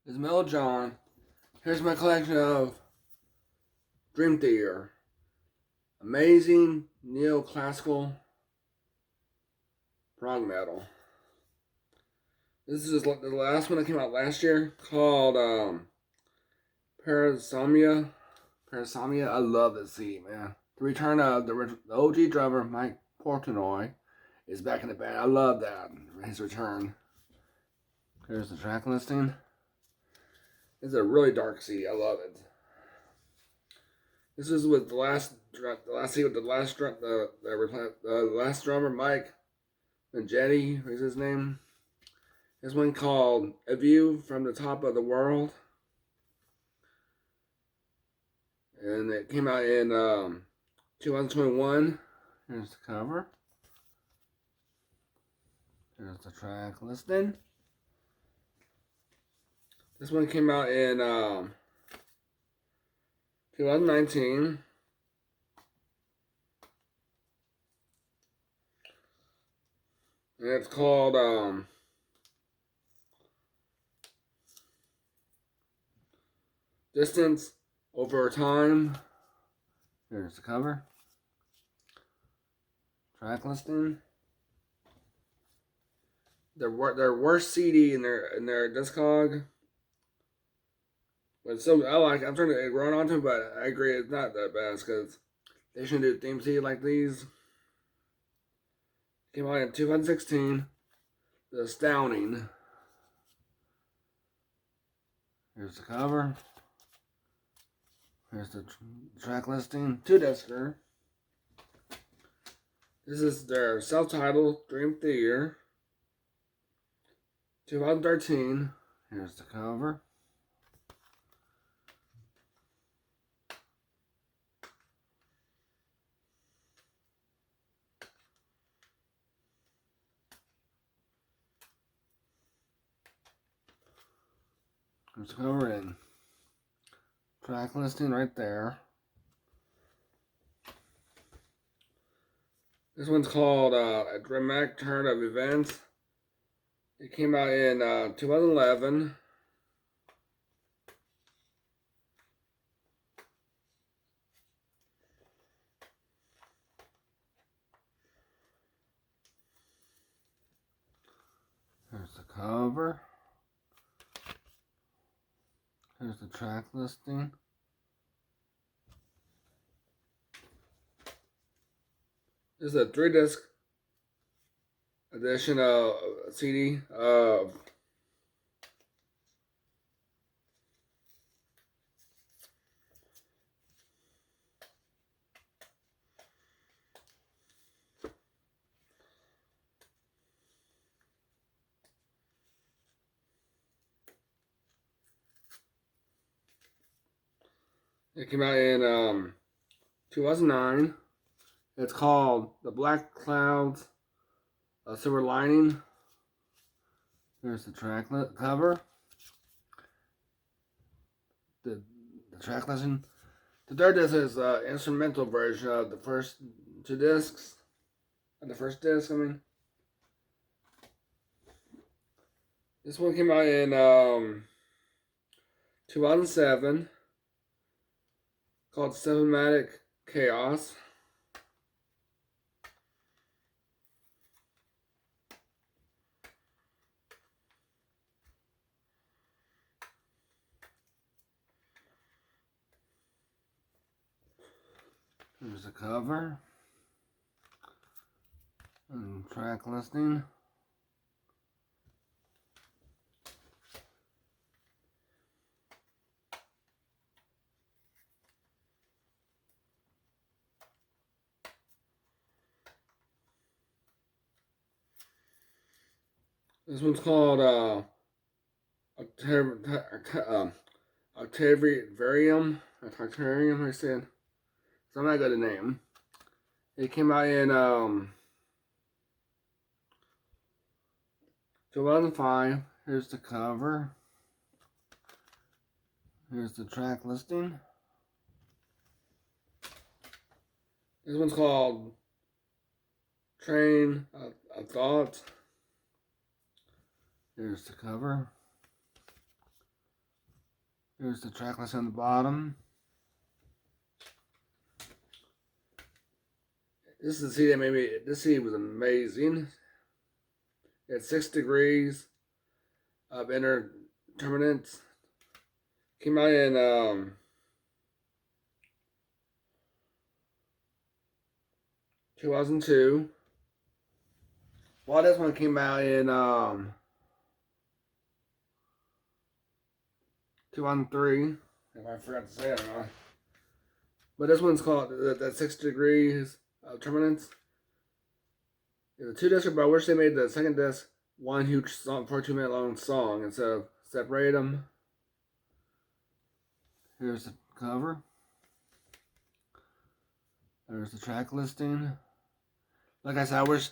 It's Mel John. Here's my collection of Dream Theater. Amazing neoclassical prog metal. This is the last one that came out last year called Parasomnia. Parasomnia. I love this CD, man. The return of the OG drummer Mike Portnoy is back in the band. I love that. His return. Here's the track listing. It's a really dark CD. I love it. This is with the last drummer Mike Majetti, is his name. This one called "A View from the Top of the World," and it came out in 2021. Here's the cover. Here's the track listing. This one came out in 2019. And it's called Distance Over Time. Here's the cover. Track listing. Their worst CD in their discog. But I'm trying to run onto it, but I agree it's not that bad because they shouldn't do theme CD like these. Came out in 2016. The Astounding. Here's the cover. Here's the track listing. 2-discer. This is their self-titled Dream Theater. 2013. Here's the cover. Here's the cover and track listing right there. This one's called A Dramatic Turn of Events. It came out in 2011. Here's the cover. Here's the track listing. This is a 3-disc edition of CD of it came out in 2009. It's called The Black Clouds, A Silver Lining. Here's the track cover. The track listing. The third disc is an instrumental version of the first 2 discs. The first disc, I mean. This one came out in 2007. Called Cinematic Chaos. Here's the cover and track listing. This one's called Octavarium. I said. So I'm not good at name. It came out in 2005. Here's the cover. Here's the track listing. This one's called Train of Thought. Here's the cover. Here's the track list on the bottom. This is the CD that made me. This CD was amazing. It had 6 degrees of indeterminate. Came out in 2002. Well, this one came out in 2003. If I forgot to say it or not. But this one's called that 6 degrees of terminance. The 2 discs, but I wish they made the second disc one huge song, 42-minute long song instead of separate them. Here's the cover. There's the track listing. Like I said, I wish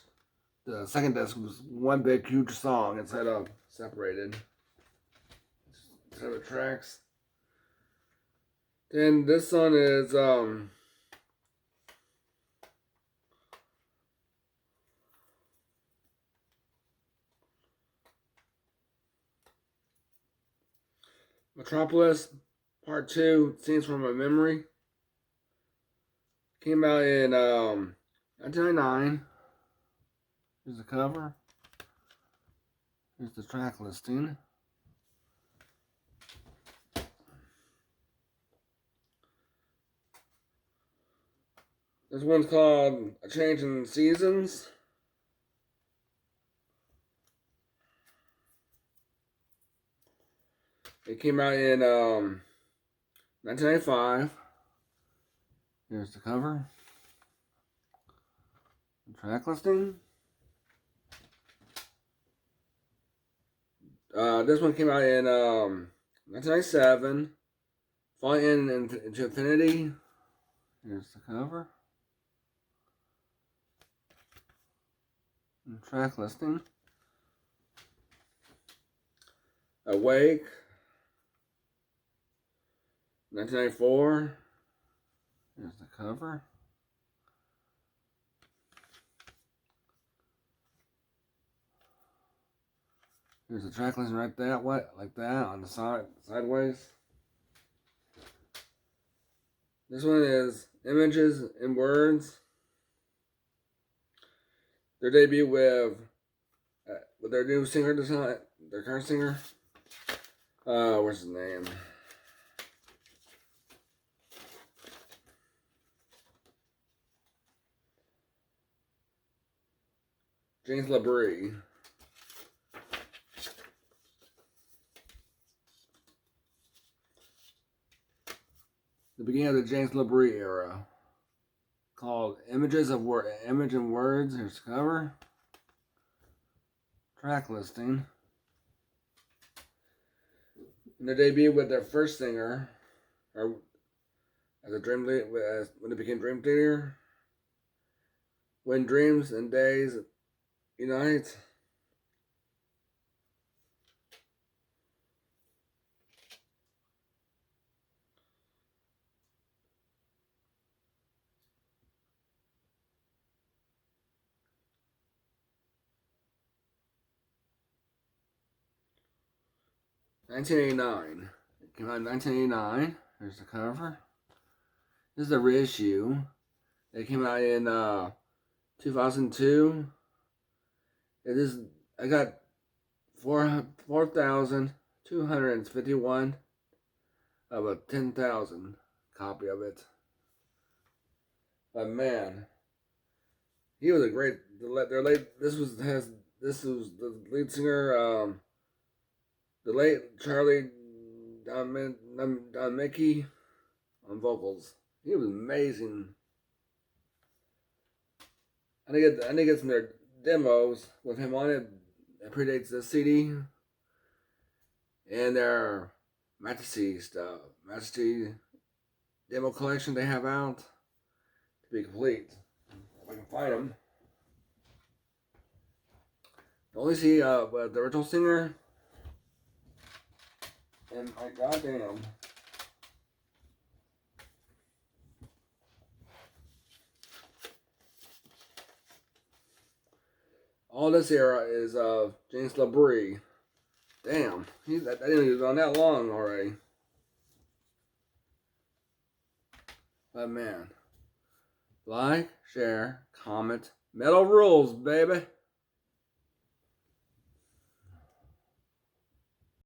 the second disc was one big huge song instead of separated. Instead of tracks. Then this one is Metropolis Part 2, Scenes from My Memory. Came out in 1999. Here's the cover. Here's the track listing. This one's called A Change in Seasons. It came out in 1995. Here's the cover. The track listing. This one came out in 1997. Falling into Infinity. Here's the cover. And track listing. Awake. 1994. Here's the cover. Here's the track listing right there, like that on the side, sideways. This one is Images and Words. Their debut with their new singer, their current singer. What's his name? James LaBrie. The beginning of the James LaBrie era, called Image and Words. Here's the cover. Track listing. And their debut with their first singer, or as a Dream Theater, when it became Dream Theater. When Dreams and Days Unite. $19.89. It came out in 1989. Here's the cover. This is a reissue. It came out in 2002. It is. I got 4,251 of a 10,000 copy of it. But man, he was a great. This was the lead singer. The late Charlie Don Mickey on vocals. He was amazing. I need to get some of their demos with him on it. That predates the CD. And their Majesty stuff. Majesty demo collection they have out to be complete. If I can find them. Only see the original singer. And my goddamn. All this era is James LaBrie. Damn, that didn't even on that long already. But man, like, share, comment, metal rules, baby.